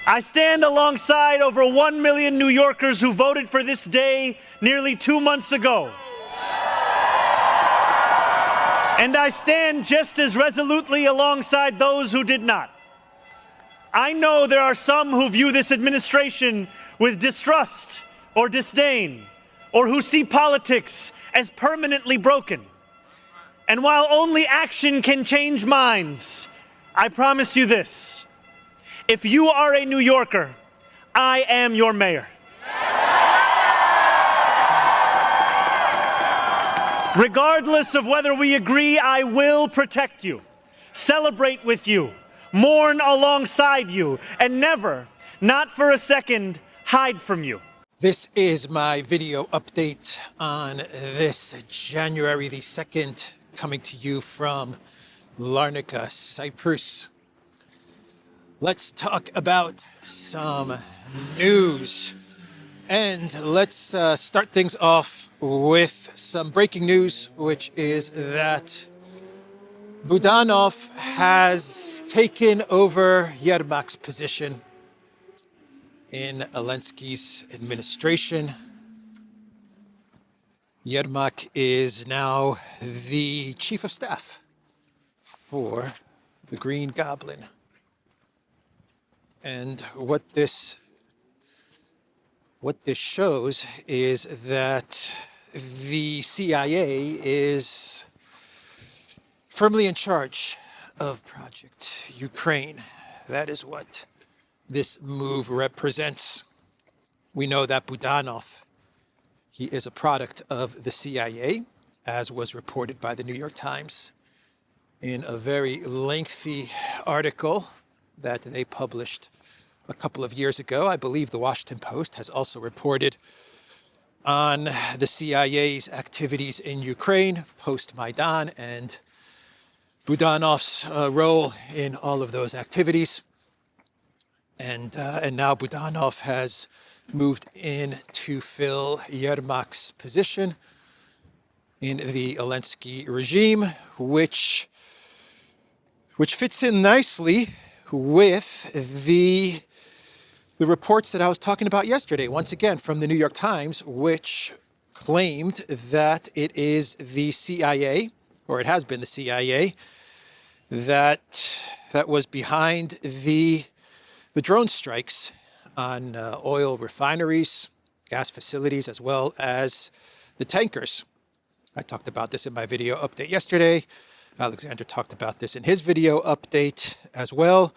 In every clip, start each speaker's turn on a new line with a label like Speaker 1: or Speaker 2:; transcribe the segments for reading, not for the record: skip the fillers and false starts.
Speaker 1: I stand alongside over 1 million New Yorkers who voted for this day nearly 2 months ago. And I stand just as resolutely alongside those who did not. I know there are some who view this administration with distrust or disdain, or who see politics as permanently broken. And while only action can change minds, I promise you this: if you are a New Yorker, I am your mayor. Regardless of whether we agree, I will protect you, celebrate with you, mourn alongside you, and never, not for a second, hide from you.
Speaker 2: This is my video update on this January the 2nd, coming to you from Larnaca, Cyprus. Let's talk about some news. And let's start things off with some breaking news, which is that Budanov has taken over Yermak's position in Zelensky's administration. Yermak is now the chief of staff for the Green Goblin. And what this shows is that the CIA is firmly in charge of Project Ukraine. That is what this move represents. We know that Budanov, he is a product of the CIA, as was reported by the New York Times in a very lengthy article that they published a couple of years ago. I believe the Washington Post has also reported on the CIA's activities in Ukraine post-Maidan and Budanov's role in all of those activities. And now Budanov has moved in to fill Yermak's position in the Zelensky regime, which fits in nicely with the reports that I was talking about yesterday, once again from the New York Times, which claimed that it is the CIA, or it has been the CIA, that was behind the drone strikes on oil refineries, gas facilities, as well as the tankers. I talked about this in my video update yesterday. Alexander talked about this in his video update as well.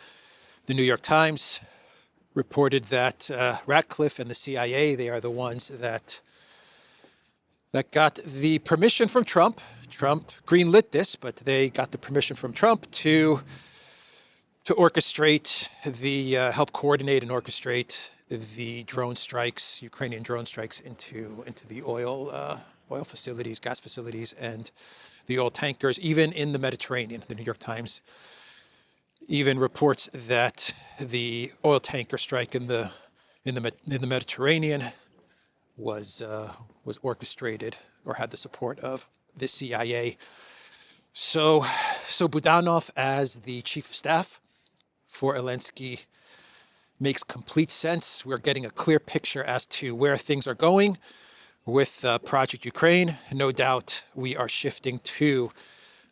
Speaker 2: The New York Times reported that Ratcliffe and the CIA, they are the ones that got the permission from Trump. Trump greenlit this, but they got the permission from Trump to orchestrate help coordinate and orchestrate the drone strikes, Ukrainian drone strikes into the oil facilities, gas facilities, and the oil tankers, even in the Mediterranean. The New York Times even reports that the oil tanker strike in the Mediterranean was orchestrated or had the support of the CIA. So Budanov, as the chief of staff for Zelensky, makes complete sense. We're getting a clear picture as to where things are going with Project Ukraine. No doubt we are shifting to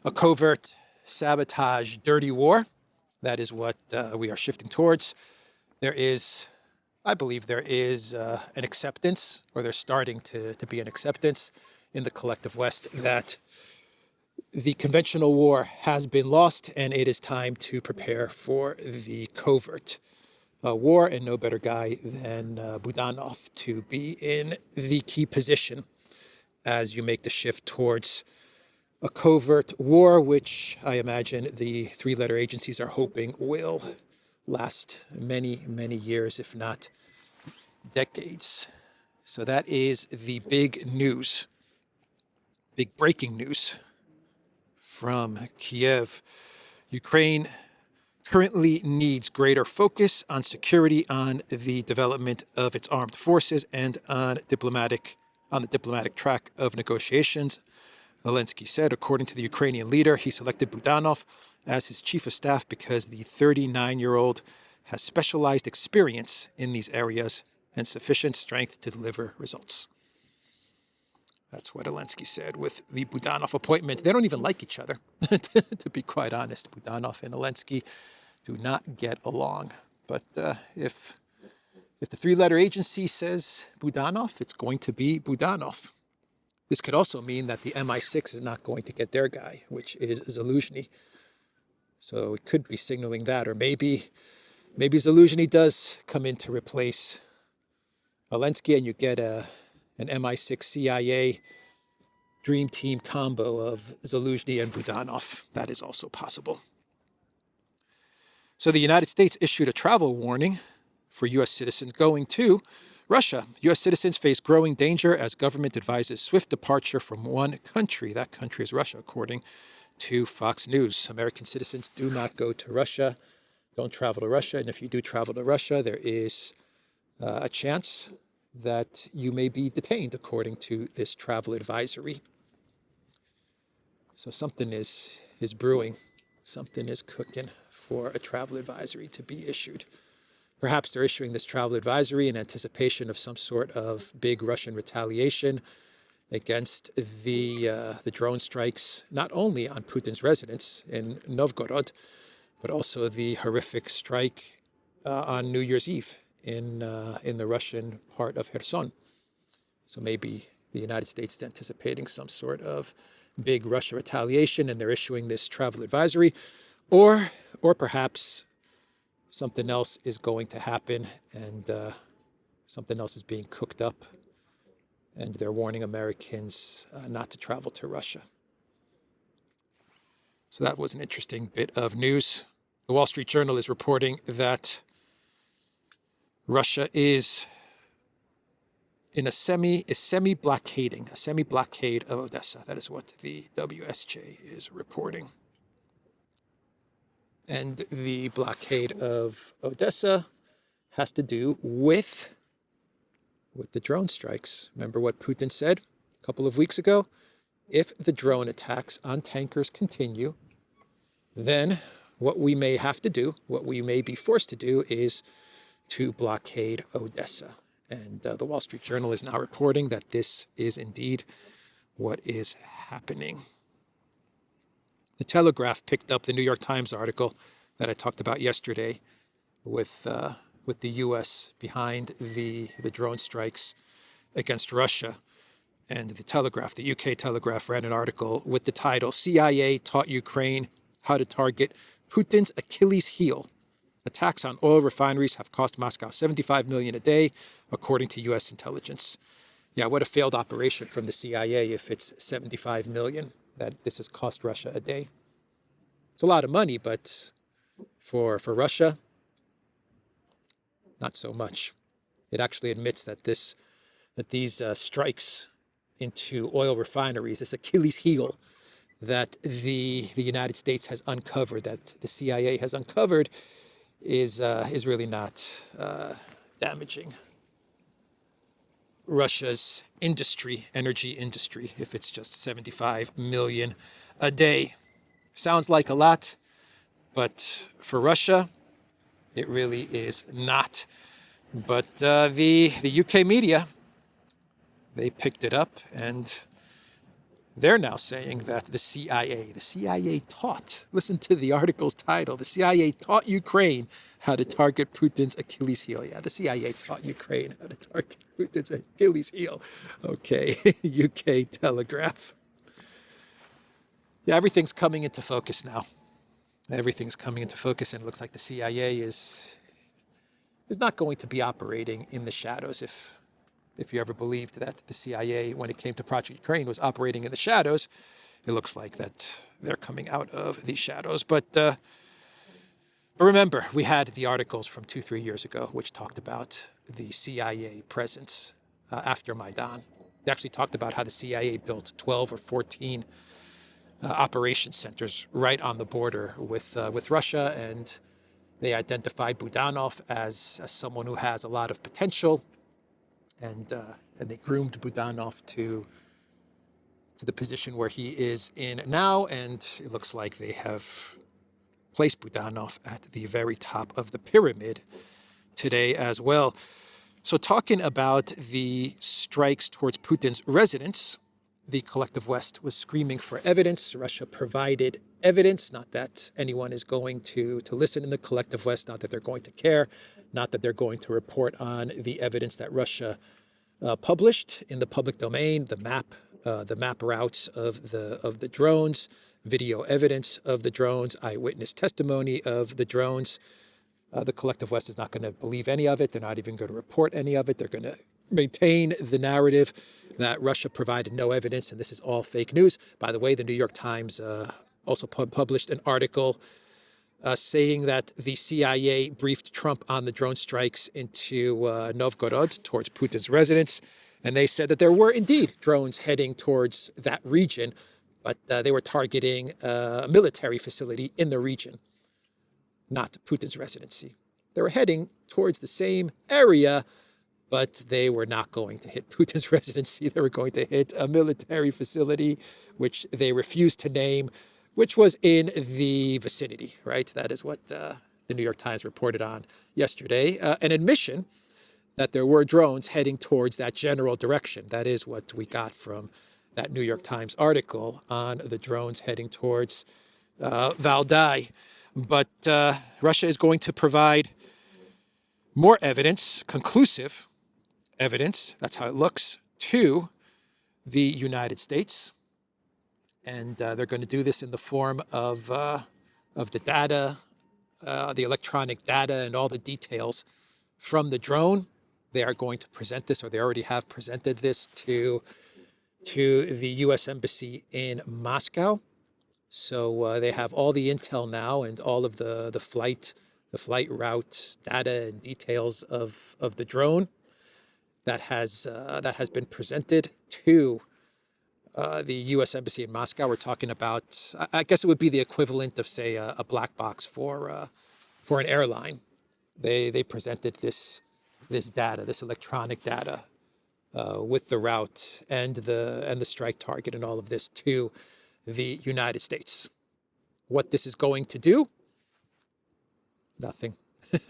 Speaker 2: a covert sabotage, dirty war. That is what we are shifting towards. I believe there is an acceptance, or there's starting to be an acceptance in the collective West that the conventional war has been lost and it is time to prepare for the covert war, and no better guy than Budanov to be in the key position as you make the shift towards a covert war, which I imagine the three-letter agencies are hoping will last many, many years, if not decades. So that is the big news, big breaking news from Kiev. Ukraine currently needs greater focus on security, on the development of its armed forces, and on the diplomatic track of negotiations. Zelensky said, according to the Ukrainian leader, he selected Budanov as his chief of staff because the 39-year-old has specialized experience in these areas and sufficient strength to deliver results. That's what Zelensky said with the Budanov appointment. They don't even like each other, to be quite honest. Budanov and Zelensky do not get along. But if the three-letter agency says Budanov, it's going to be Budanov. This could also mean that the MI6 is not going to get their guy, which is Zaluzhny. So it could be signaling that, or maybe Zaluzhny does come in to replace Zelensky, and you get an MI6 CIA dream team combo of Zaluzhny and Budanov. That is also possible. So the United States issued a travel warning for U.S. citizens going to Russia. U.S. citizens face growing danger as government advises swift departure from one country. That country is Russia, according to Fox News. American citizens do not go to Russia. Don't travel to Russia. And if you do travel to Russia, there is a chance that you may be detained, according to this travel advisory. So something is brewing. Something is cooking for a travel advisory to be issued. Perhaps they're issuing this travel advisory in anticipation of some sort of big Russian retaliation against the drone strikes, not only on Putin's residence in Novgorod, but also the horrific strike on New Year's Eve in the Russian part of Kherson. So maybe the United States is anticipating some sort of big Russia retaliation, and they're issuing this travel advisory, or perhaps something else is going to happen, and something else is being cooked up, and they're warning Americans not to travel to Russia. So that was an interesting bit of news. The Wall Street Journal is reporting that Russia is in a semi-blockade of Odessa. That is what the WSJ is reporting. And the blockade of Odessa has to do with the drone strikes. Remember what Putin said a couple of weeks ago? If the drone attacks on tankers continue, then what we may have to do, what we may be forced to do, is to blockade Odessa. And the Wall Street Journal is now reporting that this is indeed what is happening. The Telegraph picked up the New York Times article that I talked about yesterday with the U.S. behind the drone strikes against Russia. And the Telegraph, the UK Telegraph, ran an article with the title, CIA Taught Ukraine How to Target Putin's Achilles Heel. Attacks on oil refineries have cost Moscow $75 million a day, according to U.S. intelligence. Yeah, what a failed operation from the CIA if it's $75 million that this has cost Russia a day. It's a lot of money, but for Russia, not so much. It actually admits that these strikes into oil refineries, this Achilles heel that the United States has uncovered, that the CIA has uncovered, is really not damaging Russia's industry, energy industry, if it's just 75 million a day. Sounds like a lot, but for Russia, it really is not. But the UK media, they picked it up, and they're now saying that the CIA taught, listen to the article's title, the CIA taught Ukraine how to target Putin's Achilles heel. Yeah, the CIA taught Ukraine how to target Putin's Achilles heel. Okay, UK Telegraph. Yeah, everything's coming into focus now. Everything's coming into focus, and it looks like the CIA is not going to be operating in the shadows. If you ever believed that the CIA, when it came to Project Ukraine, was operating in the shadows, it looks like that they're coming out of the shadows. But remember, we had the articles from 2-3 years ago, which talked about the CIA presence after Maidan. They actually talked about how the CIA built 12 or 14 operation centers right on the border with Russia, and they identified Budanov as someone who has a lot of potential, and they groomed Budanov to the position where he is in now, and it looks like they have placed Budanov at the very top of the pyramid today as well. So talking about the strikes towards Putin's residence, the collective West was screaming for evidence. Russia provided evidence, not that anyone is going to listen in the collective West, not that they're going to care, not that they're going to report on the evidence that Russia published in the public domain, the map routes of the drones, video evidence of the drones, eyewitness testimony of the drones. The collective West is not going to believe any of it. They're not even going to report any of it. They're going to maintain the narrative that Russia provided no evidence and this is all fake news. By the way, the New York Times also published an article saying that the CIA briefed Trump on the drone strikes into Novgorod towards Putin's residence. And they said that there were indeed drones heading towards that region, but they were targeting a military facility in the region, not Putin's residency. They were heading towards the same area, but they were not going to hit Putin's residency. They were going to hit a military facility, which they refused to name, which was in the vicinity, right? That is what the New York Times reported on yesterday. An admission that there were drones heading towards that general direction. That is what we got from that New York Times article on the drones heading towards Valdai. But Russia is going to provide more evidence, conclusive evidence, that's how it looks, to the United States. And they're going to do this in the form of the data, the electronic data and all the details from the drone. They are going to present this, or they already have presented this to the U.S. Embassy in Moscow. So they have all the intel now and all of the flight route data and details of the drone that has been presented to the U.S. Embassy in Moscow. We're talking about, I guess it would be the equivalent of, say, a black box for an airline. They presented this data, this electronic data, with the route and the strike target and all of this to the United States. What this is going to do? Nothing.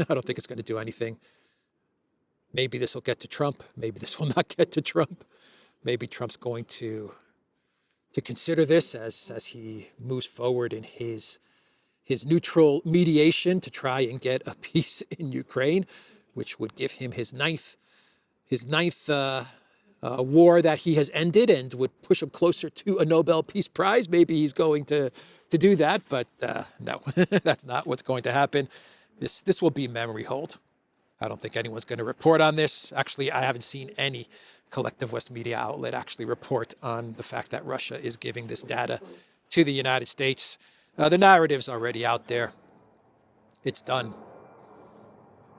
Speaker 2: I don't think it's going to do anything. Maybe this will get to Trump. Maybe this will not get to Trump. Maybe Trump's going to consider this as he moves forward in his neutral mediation to try and get a peace in Ukraine, which would give him his ninth war that he has ended and would push him closer to a Nobel Peace Prize. Maybe he's going to do that, but no, that's not what's going to happen. This will be memory hold. I don't think anyone's going to report on this. Actually, I haven't seen any collective West media outlet actually report on the fact that Russia is giving this data to the United States. The narrative's already out there. It's done.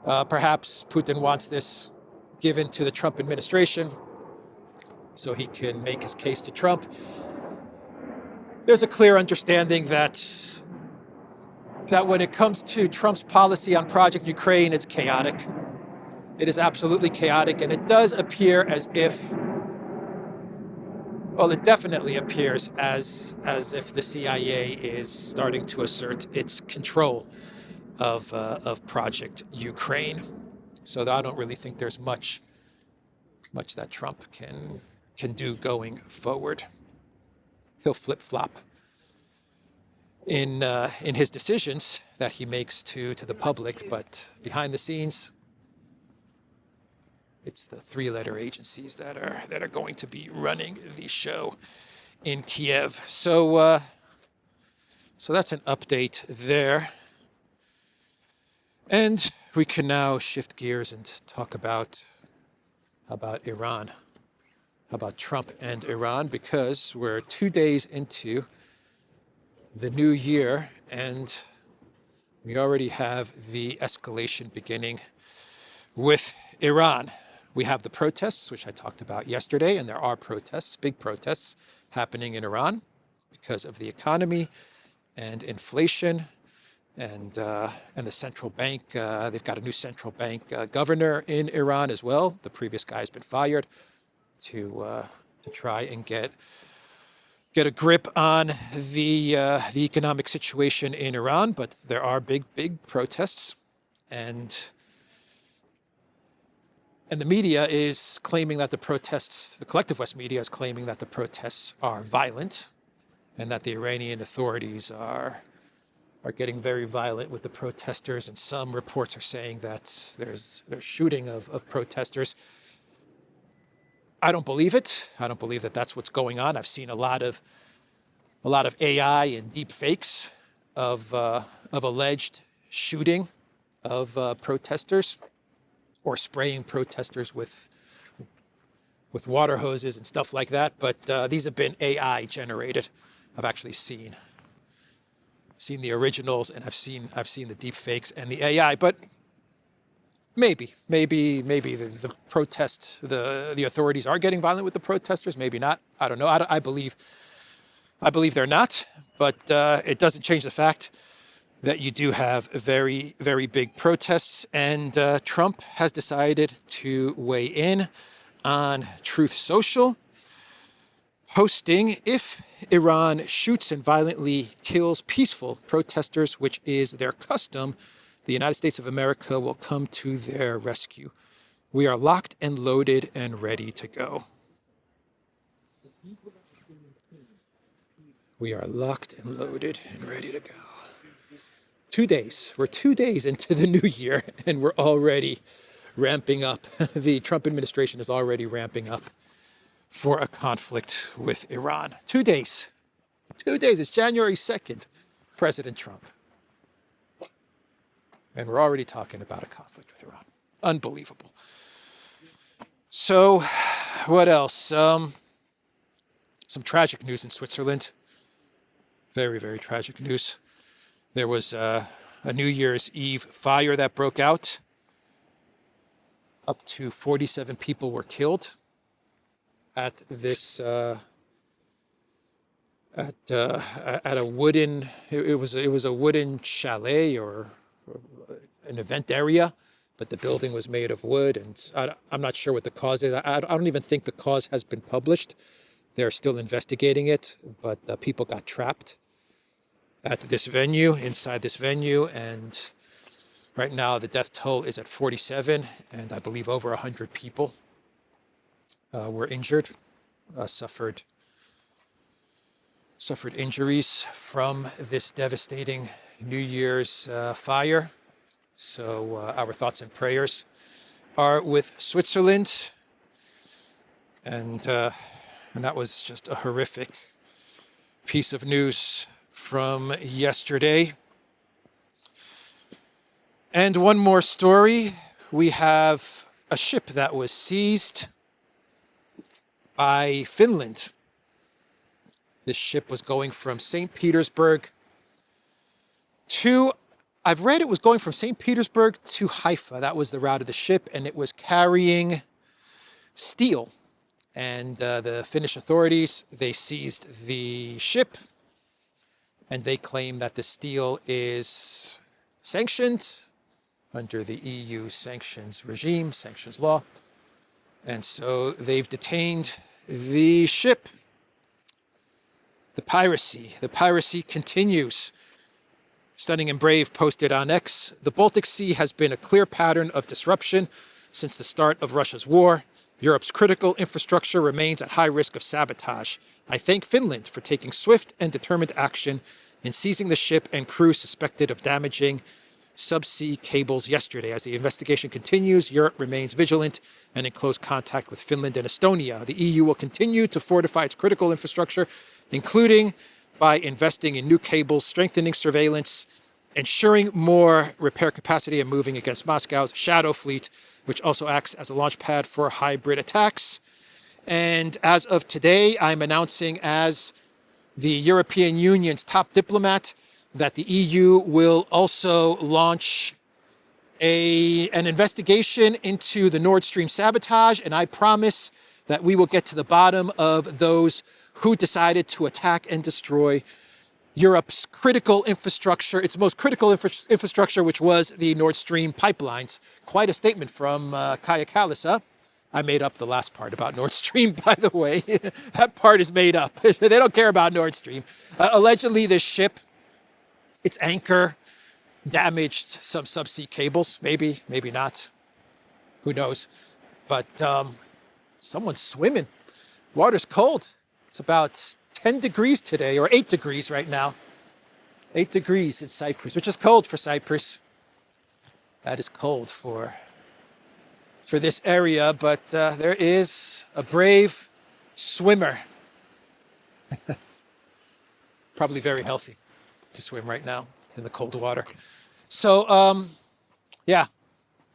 Speaker 2: Perhaps Putin wants this given to the Trump administration so he can make his case to Trump. There's a clear understanding that when it comes to Trump's policy on Project Ukraine, it's chaotic. It is absolutely chaotic, and it does appear as if, well, it definitely appears as if the CIA is starting to assert its control of Project Ukraine. So I don't really think there's much that Trump can do going forward. He'll flip-flop in his decisions that he makes to the public, but behind the scenes, it's the three-letter agencies that are going to be running the show in Kiev. So that's an update there. And we can now shift gears and talk about Iran, about Trump and Iran, because we're 2 days into the new year and we already have the escalation beginning with Iran. We have the protests, which I talked about yesterday, and there are protests, big protests happening in Iran because of the economy and inflation and the central bank. They've got a new central bank governor in Iran as well. The previous guy has been fired to try and get get a grip on the economic situation in Iran, but there are big protests, and the media is claiming that the protests, the collective West media is claiming that the protests are violent, and that the Iranian authorities are getting very violent with the protesters, and some reports are saying that there's shooting of protesters. I don't believe it. I don't believe that that's what's going on. I've seen a lot of AI and deep fakes of alleged shooting of protesters, or spraying protesters with water hoses and stuff like that. But these have been AI generated. I've actually seen the originals, and I've seen the deep fakes and the AI. But maybe the protest, the authorities are getting violent with the protesters. Maybe not. I don't know. I believe they're not. But it doesn't change the fact that you do have very big protests, and Trump has decided to weigh in on Truth Social, posting, "If Iran shoots and violently kills peaceful protesters, which is their custom, the United States of America will come to their rescue. We are locked and loaded and ready to go." We are locked and loaded and ready to go. 2 days. We're 2 days into the new year, and we're already ramping up. The Trump administration is already ramping up for a conflict with Iran. 2 days. 2 days. It's January 2nd, President Trump. And we're already talking about a conflict with Iran. Unbelievable. So, what else? Some tragic news in Switzerland. Very tragic news. There was a New Year's Eve fire that broke out. Up to 47 people were killed at this at a wooden. It was a wooden chalet or an event area, but the building was made of wood, and I'm not sure what the cause is. I don't even think the cause has been published. They're still investigating it, but people got trapped at this venue, inside this venue, and right now the death toll is at 47, and I believe over 100 people were injured, suffered injuries from this devastating New Year's fire. So our thoughts and prayers are with Switzerland, and that was just a horrific piece of news from yesterday. And one more story. We have a ship that was seized by Finland. This ship was going from St. Petersburg to, I've read it was going from St. Petersburg to Haifa. That was the route of the ship, and it was carrying steel. And the Finnish authorities, they seized the ship, and they claim that the steel is sanctioned under the EU sanctions regime, sanctions law. And so they've detained the ship. The piracy continues. Stunning and Brave posted on X, "The Baltic Sea has been a clear pattern of disruption since the start of Russia's war. Europe's critical infrastructure remains at high risk of sabotage. I thank Finland for taking swift and determined action in seizing the ship and crew suspected of damaging subsea cables yesterday. As the investigation continues, Europe remains vigilant and in close contact with Finland and Estonia. The EU will continue to fortify its critical infrastructure, including by investing in new cables, strengthening surveillance, ensuring more repair capacity, and moving against Moscow's shadow fleet, which also acts as a launch pad for hybrid attacks." And as of today, I'm announcing as the European Union's top diplomat that the EU will also launch an investigation into the Nord Stream sabotage, and I promise that we will get to the bottom of those who decided to attack and destroy Europe's critical infrastructure, its most critical infrastructure, which was the Nord Stream pipelines. Quite a statement from Kaja Kallas I made up the last part about Nord Stream, by the way. That part is made up. They don't care about Nord Stream. Allegedly, this ship, its anchor, damaged some subsea cables. Maybe, maybe not. Who knows? But someone's swimming. Water's cold. It's about 10 degrees today, or 8 degrees right now. 8 degrees in Cyprus, which is cold for Cyprus. That is cold for this area, but there is a brave swimmer. Probably very healthy to swim right now in the cold water. So, yeah,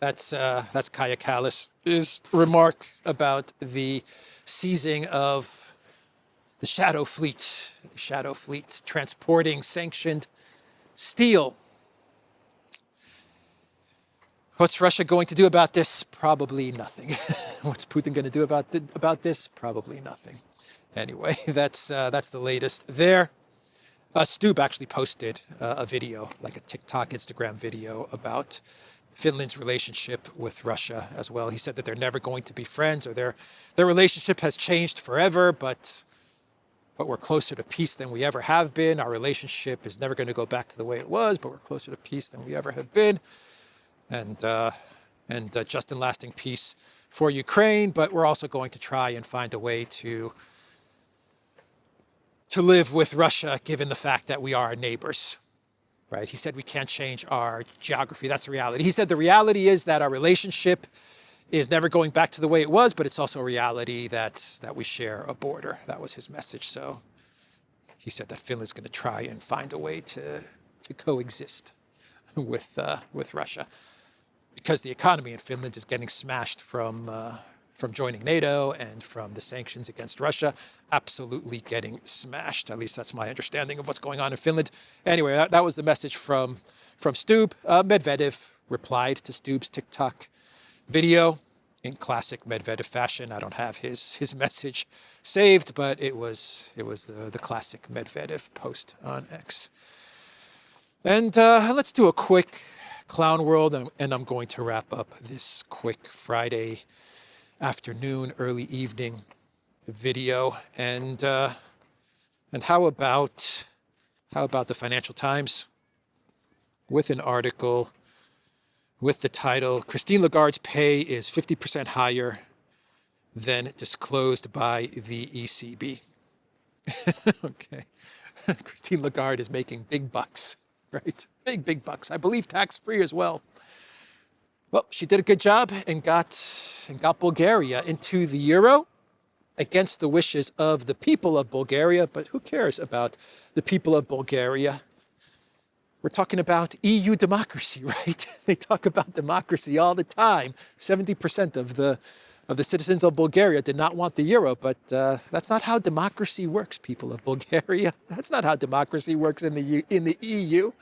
Speaker 2: that's Kaja Kallas' remark about the seizing of the Shadow Fleet transporting sanctioned steel. What's Russia going to do about this? Probably nothing. What's Putin going to do about this? Probably nothing. Anyway, that's the latest there. Stube actually posted a video, like a TikTok, Instagram video about Finland's relationship with Russia as well. He said that they're never going to be friends, or their relationship has changed forever, but we're closer to peace than we ever have been. Our relationship is never going to go back to the way it was, but we're closer to peace than we ever have been. And just in lasting peace for Ukraine, but we're also going to try and find a way to live with Russia, given the fact that we are neighbors, right? He said we can't change our geography. That's the reality. He said the reality is that our relationship is never going back to the way it was, but it's also a reality that we share a border. That was his message. So he said that Finland's going to try and find a way to coexist with Russia, because the economy in Finland is getting smashed from joining NATO and from the sanctions against Russia. Absolutely getting smashed. At least that's my understanding of what's going on in Finland. Anyway, that was the message from Stube. Medvedev replied to Stube's TikTok video in classic Medvedev fashion. I don't have his message saved, but it was the classic Medvedev post on X. And let's do a quick Clown World, and I'm going to wrap up this quick Friday afternoon, early evening video. And how about the Financial Times with an article with the title, Christine Lagarde's pay is 50% higher than disclosed by the ECB. Okay. Christine Lagarde is making big bucks, right? Big bucks. I believe tax-free as well. Well, she did a good job and got Bulgaria into the euro against the wishes of the people of Bulgaria. But who cares about the people of Bulgaria? We're talking about EU democracy, right? They talk about democracy all the time. 70% of the citizens of Bulgaria did not want the euro, but that's not how democracy works, people of Bulgaria. That's not how democracy works in the EU.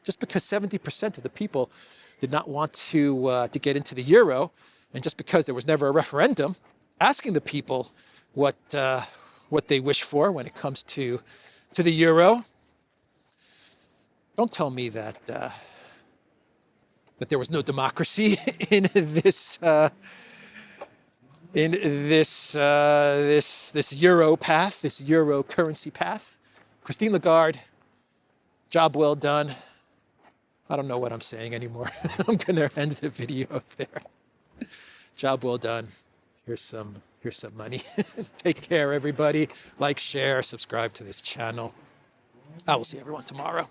Speaker 2: Just because 70% of the people did not want to get into the euro, and just because there was never a referendum asking the people what they wish for when it comes to the euro, don't tell me that there was no democracy in this euro path, this euro currency path. Christine Lagarde, job well done. I don't know what I'm saying anymore. I'm going to end the video there. Job well done. Here's some money. Take care, everybody. Like, share, subscribe to this channel. I will see everyone tomorrow.